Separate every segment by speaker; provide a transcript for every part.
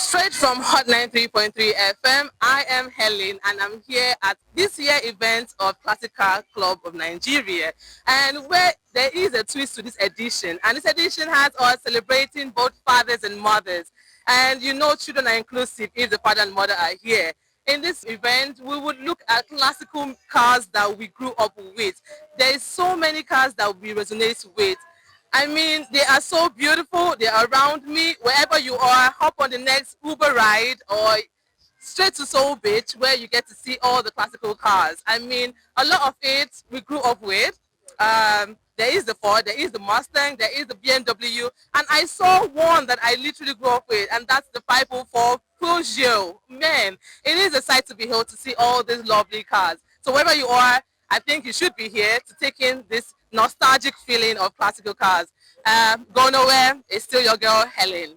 Speaker 1: Straight from Hot 93.3 FM, I am Helen and I'm here at this year event of Classic Car Club of Nigeria, and where there is a twist to this edition, and this edition has us celebrating both fathers and mothers. And you know, children are inclusive if the father and mother are here. In this event, we would look at classical cars that we grew up with. There is so many cars that we resonate with. I mean, they are so beautiful. They are around me. Wherever you are, hop on the next Uber ride or straight to Soul Beach where you get to see all the classical cars. I mean, a lot of it we grew up with. There is the Ford, there is the Mustang, there is the BMW, and I saw one that I literally grew up with, and that's the 504 Peugeot. Man, it is a sight to behold to see all these lovely cars. So wherever you are, I think you should be here to take in this nostalgic feeling of classical cars. Go nowhere, it's still your girl, Helen.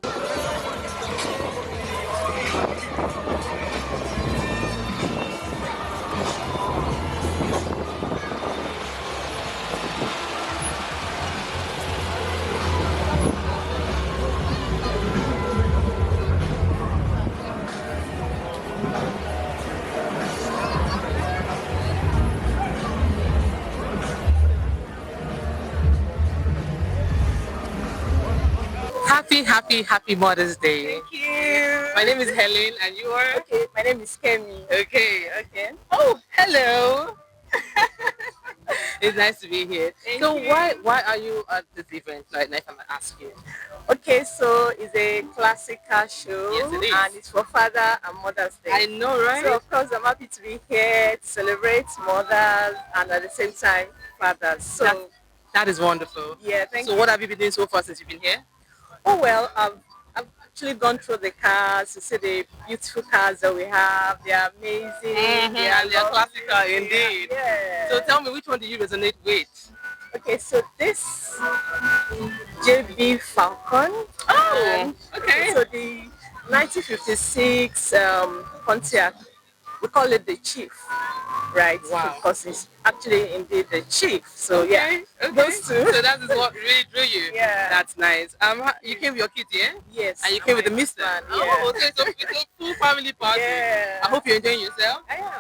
Speaker 1: Happy Mother's Day.
Speaker 2: Thank you.
Speaker 1: My name is Helen and you are?
Speaker 2: Okay, my name is Kemi.
Speaker 1: Okay. Oh, hello. It's nice to be here.
Speaker 2: Thank
Speaker 1: so
Speaker 2: you.
Speaker 1: why are you at this event right now, if I might ask you?
Speaker 2: Okay, so it's a classic car show.
Speaker 1: Yes, it is.
Speaker 2: And it's for Father and Mother's Day.
Speaker 1: I know, right?
Speaker 2: So of course I'm happy to be here to celebrate mothers and at the same time fathers. So
Speaker 1: that is wonderful.
Speaker 2: yeah, thank you.
Speaker 1: So what have you been doing so far since you've been here?
Speaker 2: Oh well, I've actually gone through the cars to see the beautiful cars that we have. They are amazing.
Speaker 1: They are classical indeed.
Speaker 2: Yeah.
Speaker 1: So tell me, which one do you resonate with?
Speaker 2: Okay, so this JB Falcon.
Speaker 1: Oh, okay.
Speaker 2: So the 1956 Pontiac, we call it the Chief, right?
Speaker 1: Wow.
Speaker 2: Because it's actually indeed the Chief. So yeah, those two.
Speaker 1: So that is what really drew you.
Speaker 2: Yeah.
Speaker 1: That's nice. You came with your kids, yeah?
Speaker 2: Yes.
Speaker 1: And you came with the mister.
Speaker 2: Man, yeah.
Speaker 1: Oh, okay. So it's a full family party.
Speaker 2: Yeah.
Speaker 1: I hope you're enjoying yourself.
Speaker 2: I am.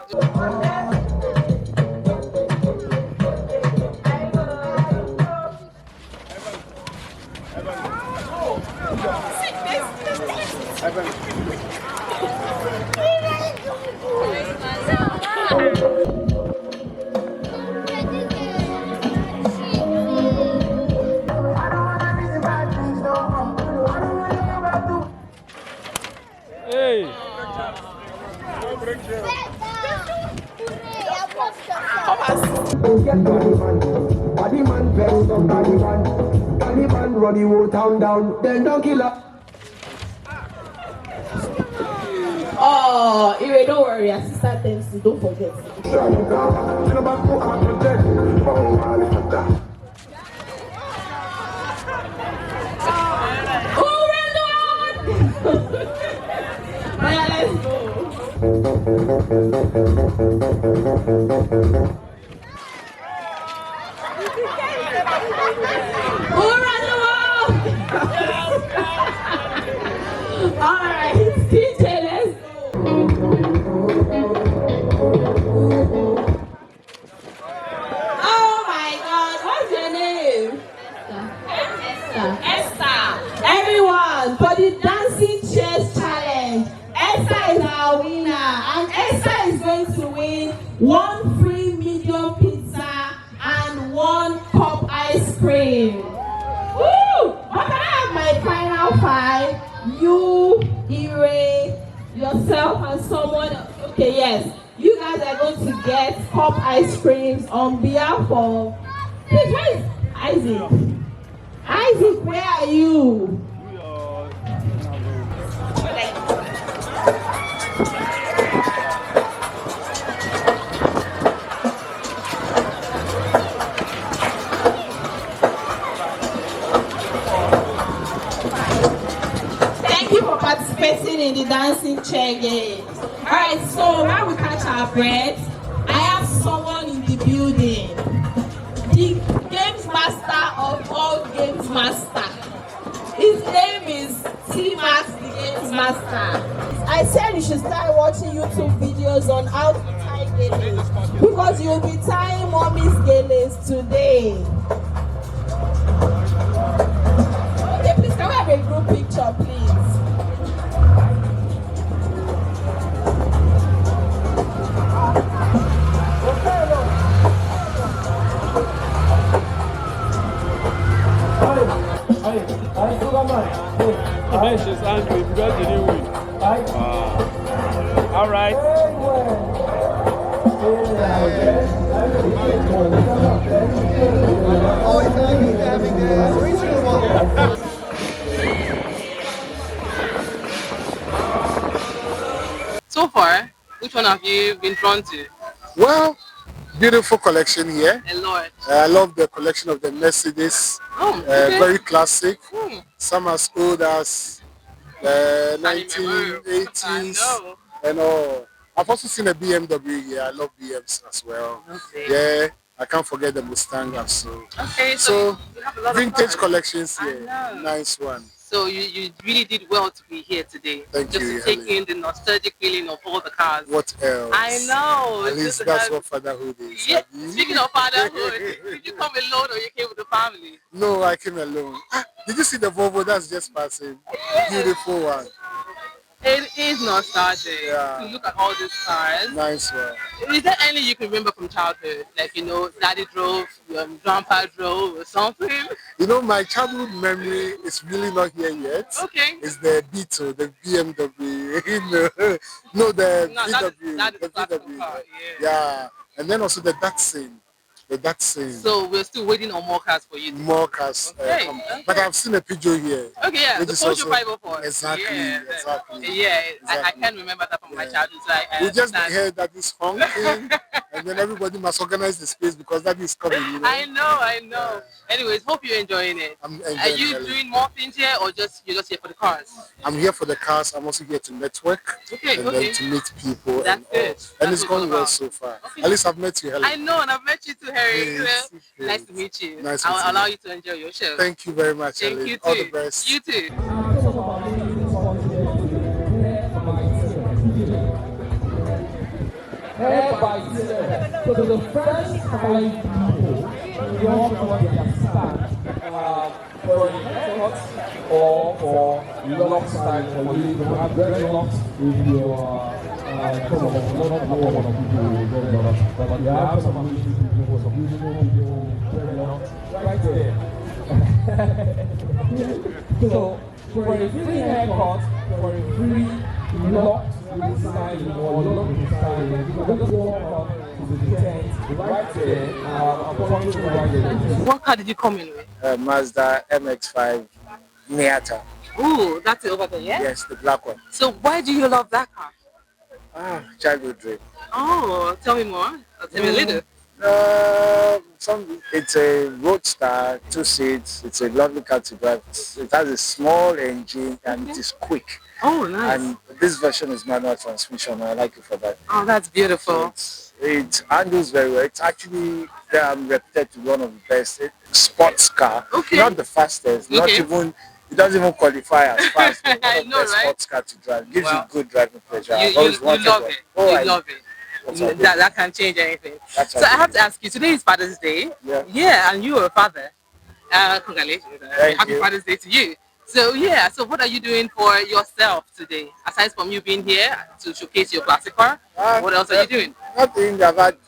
Speaker 3: Hey!
Speaker 4: Body man, vex of Taliban. Taliban run the whole town down, then don't kill her.
Speaker 5: Oh, Ire, don't worry, our sister Dempsey, don't forget. Who ran the one? Yeah, let's go. Who ran the wall? All right, DJ, let's go. Oh my God, what's your name? Esther. Everyone, for the dancing chairs challenge, Esther is our winner, and Esther is going to win 1 free medium pizza and 1 cup ice cream. Woo! But can I have my final 5? You, Ire, yourself, and someone else. Okay, yes. You guys are going to get cup ice creams on behalf of. Please, where is Isaac? Isaac, where are you? Thank you for participating in the dancing chair game. Alright, so while we catch our breath, I have someone in the building. The games master of all games master. His name is T-Max the Games Master. I said you should start watching YouTube videos on how to tie geles because you'll be tying mommy's geles today. Okay, please can we have a group picture, please?
Speaker 3: She's angry because she didn't win. All right.
Speaker 1: So far, which one have you been drawn to?
Speaker 6: Well, beautiful collection here.
Speaker 1: A lot.
Speaker 6: I love the collection of the Mercedes.
Speaker 1: Oh, okay.
Speaker 6: Very classic.
Speaker 1: Hmm.
Speaker 6: Some as old as the
Speaker 1: Can't remember. I
Speaker 6: 1980s
Speaker 1: know.
Speaker 6: and all. I've also seen a BMW here. I love BMs as well.
Speaker 1: Okay.
Speaker 6: Yeah, I can't forget the Mustang also.
Speaker 1: Okay,
Speaker 6: So
Speaker 1: you have a lot of
Speaker 6: vintage
Speaker 1: cars.
Speaker 6: collections
Speaker 1: I
Speaker 6: here.
Speaker 1: know.
Speaker 6: Nice one.
Speaker 1: So you really did well to be here today.
Speaker 6: Thank
Speaker 1: just
Speaker 6: you,
Speaker 1: to take
Speaker 6: Helen.
Speaker 1: in the nostalgic feeling of all the cars.
Speaker 6: What else?
Speaker 1: I know.
Speaker 6: At
Speaker 1: it's
Speaker 6: least
Speaker 1: just
Speaker 6: that's
Speaker 1: that-
Speaker 6: what fatherhood is.
Speaker 1: Yeah,
Speaker 6: Abi?
Speaker 1: speaking of fatherhood, did you come alone or you came with the family?
Speaker 6: No, I came alone. Did you see the Volvo? That's just passing. Beautiful one.
Speaker 1: It is nostalgic
Speaker 6: Yeah.
Speaker 1: to look at all these cars.
Speaker 6: Nice one.
Speaker 1: Is there any you can remember from childhood? Like, you know, daddy drove, grandpa drove or something?
Speaker 6: You know, my childhood memory is really not here yet.
Speaker 1: Okay.
Speaker 6: It's the Beetle, the BMW, you know. No, the
Speaker 1: No,
Speaker 6: VW,
Speaker 1: that is
Speaker 6: the
Speaker 1: classical
Speaker 6: VW.
Speaker 1: car,
Speaker 6: Yeah, and then also the Datsun,
Speaker 1: So we're still waiting on more cars for you.
Speaker 6: more cars.
Speaker 1: Okay,
Speaker 6: Come.
Speaker 1: okay.
Speaker 6: But I've seen a Peugeot here.
Speaker 1: Okay, yeah,
Speaker 6: Which
Speaker 1: the
Speaker 6: is
Speaker 1: Porsche
Speaker 6: also-
Speaker 1: 504.
Speaker 6: Exactly,
Speaker 1: Yeah,
Speaker 6: exactly.
Speaker 1: Yeah, I
Speaker 6: Exactly.
Speaker 1: can't remember that from my
Speaker 6: Yeah.
Speaker 1: childhood. So I
Speaker 6: We just
Speaker 1: understand.
Speaker 6: heard that it's honking, and then everybody must organize the space because that is coming. You know?
Speaker 1: I know. Anyways, hope you're enjoying it.
Speaker 6: I'm
Speaker 1: Are
Speaker 6: enjoying
Speaker 1: you
Speaker 6: it.
Speaker 1: doing more things here or you're just here for the cars?
Speaker 6: I'm here for the cars. I'm also here to network
Speaker 1: Okay,
Speaker 6: and
Speaker 1: okay.
Speaker 6: then to meet people.
Speaker 1: That's
Speaker 6: and
Speaker 1: good.
Speaker 6: all.
Speaker 1: That's
Speaker 6: And it's
Speaker 1: what it's all
Speaker 6: gone well
Speaker 1: about.
Speaker 6: so far.
Speaker 1: Okay.
Speaker 6: At least I've met you, Helen.
Speaker 1: I know, and I've met you too, Harry.
Speaker 6: Yes,
Speaker 1: Nice
Speaker 6: yes.
Speaker 1: to meet you.
Speaker 6: Nice
Speaker 1: I'll
Speaker 6: meeting
Speaker 1: allow
Speaker 6: you.
Speaker 1: you to enjoy your show.
Speaker 6: Thank you very much,
Speaker 1: Thank
Speaker 6: Helen.
Speaker 1: you too.
Speaker 6: All the best.
Speaker 1: You too.
Speaker 7: So the first 5 people walk on their stand for a network or for lock style for you to have dreadlocks with your some of the lot of people with dreadlocks. But you have some amazing people, some beautiful people with dreadlocks right there. So for a free haircut, for a free lock with styling or look with styling, you can just walk up to the tent right there. I'm pointing to right there.
Speaker 1: What car did you come in with?
Speaker 6: Mazda MX-5 Miata.
Speaker 1: Ooh, that's it over there, yeah?
Speaker 6: Yes, the black one.
Speaker 1: So why do you love that car?
Speaker 6: Childhood dream.
Speaker 1: Oh, tell me more. Tell me a little.
Speaker 6: It's a roadster, 2 seats. It's a lovely car to drive. It has a small engine and it is quick.
Speaker 1: Oh, nice.
Speaker 6: And this version is manual transmission. I like it for that.
Speaker 1: Oh, that's beautiful.
Speaker 6: It handles very well. It's actually reputed to be one of the best sports car.
Speaker 1: Okay.
Speaker 6: Not the fastest. Not
Speaker 1: Okay.
Speaker 6: even. It doesn't even qualify as fast. But one
Speaker 1: I
Speaker 6: of the
Speaker 1: know,
Speaker 6: best
Speaker 1: right?
Speaker 6: sports car to drive. Gives
Speaker 1: Wow.
Speaker 6: you good driving pleasure. I've
Speaker 1: You
Speaker 6: always wanted
Speaker 1: love
Speaker 6: one.
Speaker 1: it.
Speaker 6: Oh,
Speaker 1: You
Speaker 6: I
Speaker 1: love it.
Speaker 6: That's what I do.
Speaker 1: That can change anything.
Speaker 6: That's
Speaker 1: So
Speaker 6: what
Speaker 1: I
Speaker 6: I
Speaker 1: have
Speaker 6: do.
Speaker 1: to ask you, today is Father's Day.
Speaker 6: Yeah.
Speaker 1: And you are a father. Congratulations.
Speaker 6: Thank
Speaker 1: Happy
Speaker 6: you.
Speaker 1: Father's Day to you. So so what are you doing for yourself today? Aside from you being here to showcase your classic car, what else are you doing?
Speaker 6: Nothing. I've had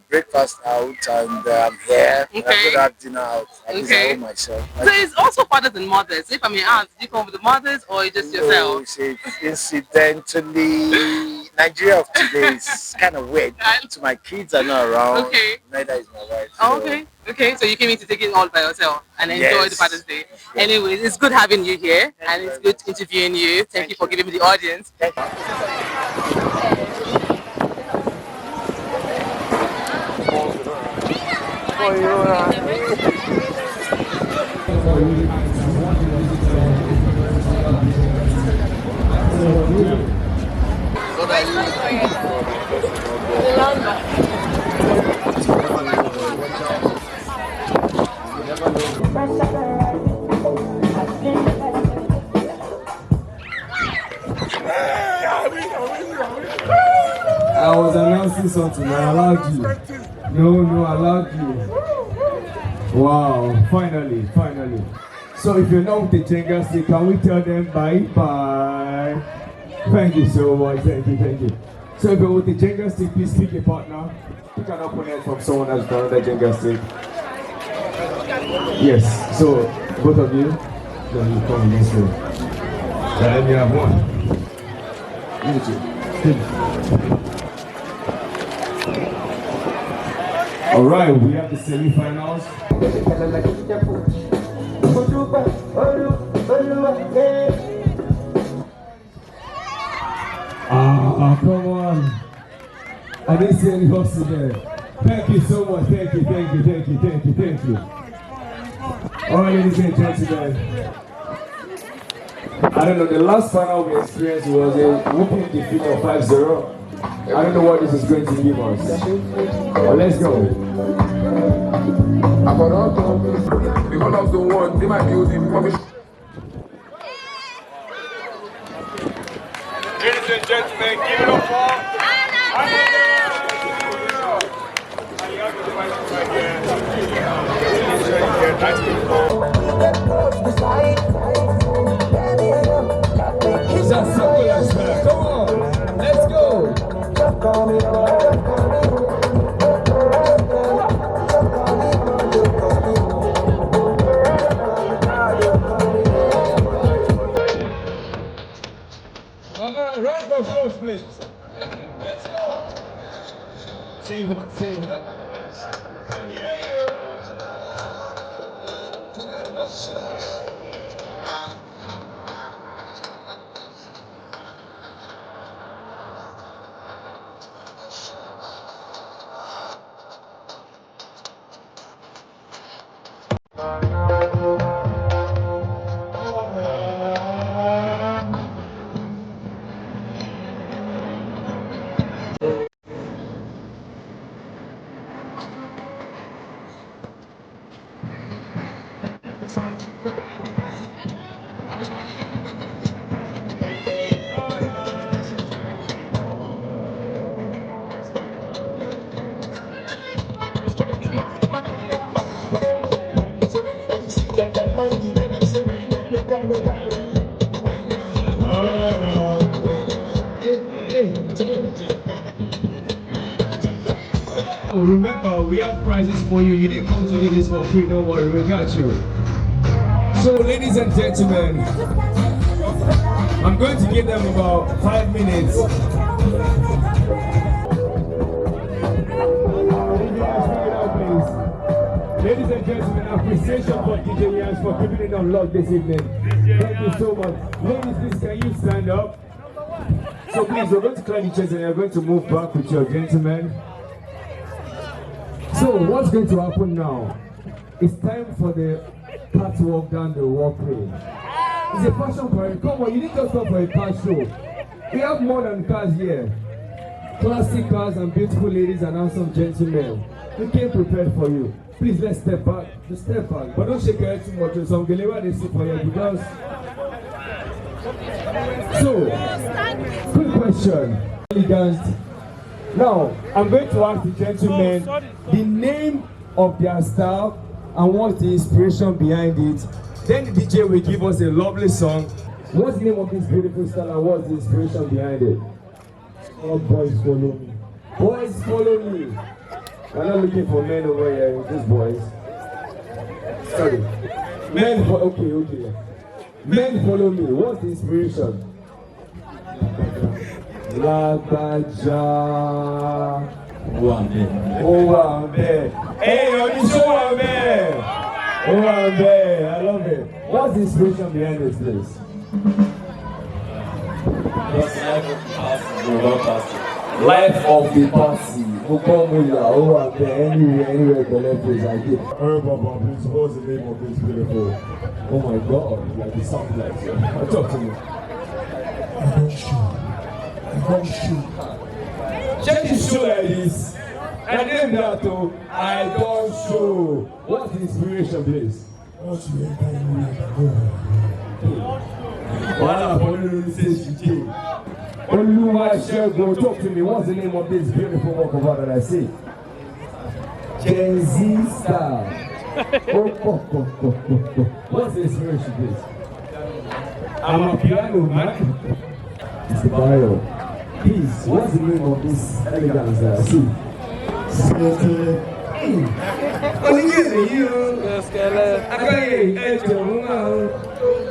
Speaker 6: breakfast out and I'm here. I'm
Speaker 1: Okay.
Speaker 6: going to have dinner out. At least
Speaker 1: Okay.
Speaker 6: I own myself.
Speaker 1: So it's also fathers and mothers. If I may ask, did you come with the mothers or just yourself?
Speaker 6: Incidentally, Nigeria of today is kind of weird. So my kids are not around.
Speaker 1: Okay.
Speaker 6: Neither is my wife.
Speaker 1: Oh,
Speaker 6: so-
Speaker 1: okay. So you came in to take it all by yourself and enjoy
Speaker 6: Yes.
Speaker 1: the Father's Day. Anyways, it's good having you here and it's good interviewing you. Thank you for giving me the audience.
Speaker 6: Thank you.
Speaker 8: I've been
Speaker 3: I was announcing something. I allowed you. No, I allowed you. Wow, finally. So if you're not with the Jenga stick, can we tell them bye-bye? Thank you so much. Thank you. So if you're with the Jenga stick, please pick a partner. Pick an opponent from someone that's done the Jenga stick. Yes, so both of you, then you come in this way. And then you have one. Alright, we have the semi-finals. Come on. I didn't see any hustle there. Thank you so much. Thank you. Alright, ladies and gentlemen. I don't know, the last final we experienced was a whooping defeat of 5-0. I don't know what this is going to give us. But let's go.
Speaker 8: Because of the one, they might be using rubbish. Ladies and gentlemen, give it up for
Speaker 3: Just simple as that. Come on, let's go. Round of applause, please. Let's go. Save it. Remember, we have prizes for you. You didn't come to do this for free. Don't worry, we got you. So, ladies and gentlemen, I'm going to give them about 5 minutes. Ladies and gentlemen, appreciation for DJ Yans for keeping it unlocked this evening. Thank you so much. Ladies, please, can you stand up? So please, we're going to clear the chairs and you're going to move back with your gentlemen. So what's going to happen now? It's time for the catwalk down the walkway. It's a fashion parade. Come on, you didn't just come for a car show. We have more than cars here. Classic cars and beautiful ladies and handsome gentlemen. We came prepared for you. Please, let's step back. Just step back. But don't shake your head too much. Some deliver they see for you because... So, quick question. Now, I'm going to ask the gentlemen the name of their style and what's the inspiration behind it. Then the DJ will give us a lovely song. What's the name of this beautiful style and what's the inspiration behind it? Oh, boys follow me. Boys follow me. We're not looking for men over here, just boys. Sorry. Men follow okay. Men follow me. What's the inspiration? Lagbaja. Owambe. Hey, Onisowambe. Owambe. I love it. What's the inspiration behind this place? Life of the party. Owambe. Anywhere the left is like it. Baba, please, what's the name of this beautiful? Oh my God, like it sounds like it. Talk to me. Check the show like this. And then that too, I don't show. What's the inspiration, please? Wow, Oluwa Shegun, talk to me. What's the name of this beautiful work of art that I see? Gen Z style. What's the inspiration, please? I'm a piano man. Mr. Bayo, please, what's the name of this elegance that I see?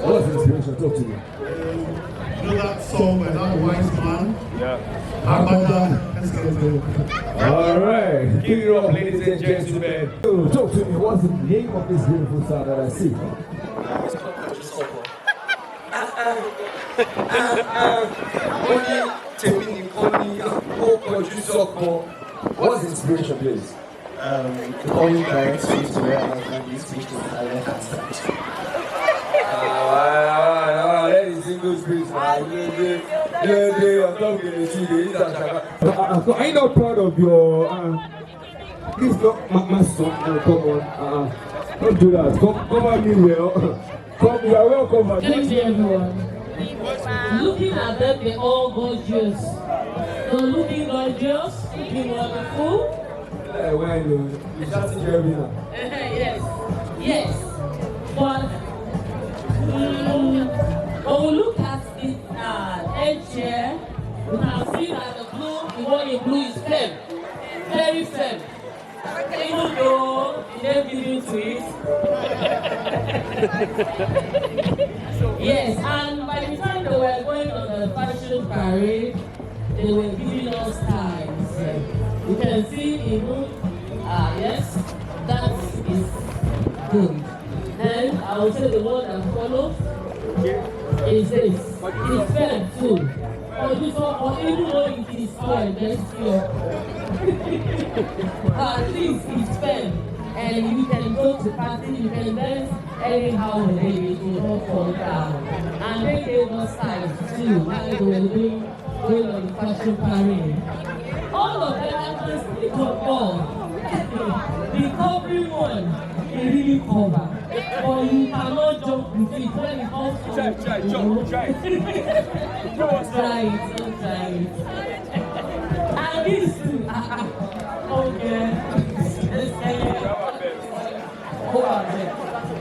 Speaker 3: What's the inspiration? Talk to me.
Speaker 9: You know that song by that wise man?
Speaker 3: Yeah.
Speaker 9: All
Speaker 3: right, give it up, ladies and gentlemen. Talk to me. What's the name of this beautiful star that I see? What's the inspiration, please?
Speaker 9: Only parents used to realize that these speeches are constant.
Speaker 3: That is single speech. Are you not proud of your this is not my son? Come on. Don't do that. Cover me well. You are well covered.
Speaker 5: Good evening, everyone. Looking at them, they're all gorgeous. So looking gorgeous, looking wonderful.
Speaker 3: Well, you just Jeremy now.
Speaker 5: Yes. But when we look at the edge here, we can see that the one in blue is firm, very firm. Even though they didn't give you to it. Yes, and by the time they were going on the fashion parade, they were giving us ties. You can see even, yes, that is good. Then I will say the one that follows is this. It's fair too. Or this one, or even though it is fair, let's see. At least it's fair. And you can go to party, you can dance anyhow the day it will not fall down. And they gave us ties too while they were going on the fashion parade. All of them are just stick on ball. The covering one, they really cover. But you cannot jump with it when it comes to try it. Don't try it. And this too. Okay.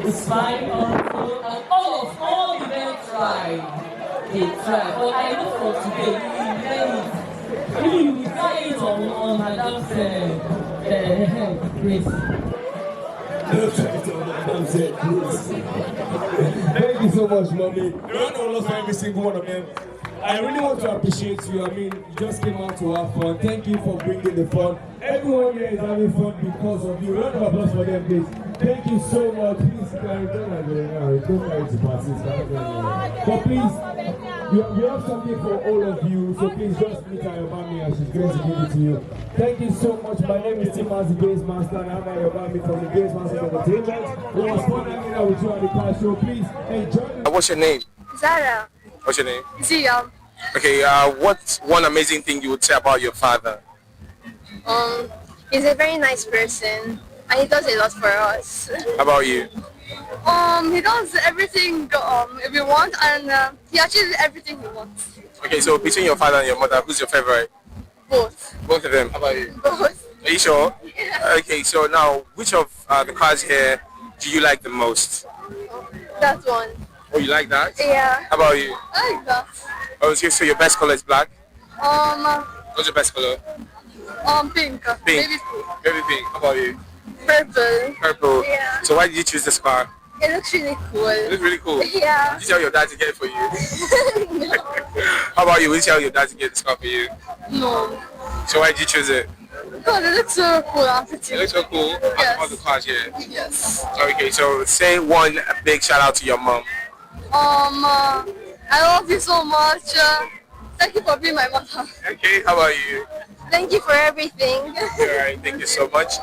Speaker 5: It's fine also. And all the men tried. They tried. But I know for today, you will try it on Madam's Grace.
Speaker 3: Thank you so much, mommy. Round of applause for every single one of them. I really want to appreciate you. I mean, you just came out to have fun. Thank you for bringing the fun. Everyone here is having fun because of you. Round of applause for them, please. Thank you so much. Please, don't carry to passes. But please, you have something for all of you. So please just meet Ayobami and she's going to give it to you. Thank you so much. My name is Tim as the Games Master and I'm Ayobami from the Games Master Entertainment. It was fun hanging out with you at the car show. Please enjoy.
Speaker 10: What's your name?
Speaker 2: Zara.
Speaker 10: What's your name?
Speaker 2: Zia.
Speaker 10: Okay, what's one amazing thing you would say about your father?
Speaker 2: He's a very nice person and he does a lot for us.
Speaker 10: How about you?
Speaker 2: He does everything we want and he achieves everything he wants.
Speaker 10: Okay, so between your father and your mother, who's your favorite?
Speaker 2: Both.
Speaker 10: Both of them. How about you?
Speaker 2: Both.
Speaker 10: Are you sure?
Speaker 2: Yeah.
Speaker 10: Okay, so now, which of the cars here do you like the most?
Speaker 2: That one.
Speaker 10: Oh, you like that?
Speaker 2: Yeah.
Speaker 10: How about you?
Speaker 2: I like that.
Speaker 10: Oh, so your best color is black? What's your best color?
Speaker 2: Pink.
Speaker 10: Pink.
Speaker 2: Baby pink.
Speaker 10: Baby pink. How about you?
Speaker 2: Purple.
Speaker 10: Purple.
Speaker 2: Yeah.
Speaker 10: So why did you choose this car?
Speaker 2: It looks really cool.
Speaker 10: It looks really cool.
Speaker 2: Yeah.
Speaker 10: Did you tell your dad to get it for you?
Speaker 2: No.
Speaker 10: How about you? Did you tell your dad to get this car for you?
Speaker 2: No.
Speaker 10: So why did you choose it?
Speaker 2: Because it looks so cool and pretty.
Speaker 10: It looks so cool.
Speaker 2: Yes.
Speaker 10: All the cars here.
Speaker 2: Yes.
Speaker 10: Okay, so say one big shout out to your mom.
Speaker 2: I love you so much. Thank you for being my mother.
Speaker 10: Okay, how about you?
Speaker 2: Thank you for everything.
Speaker 10: Alright, thank you so much.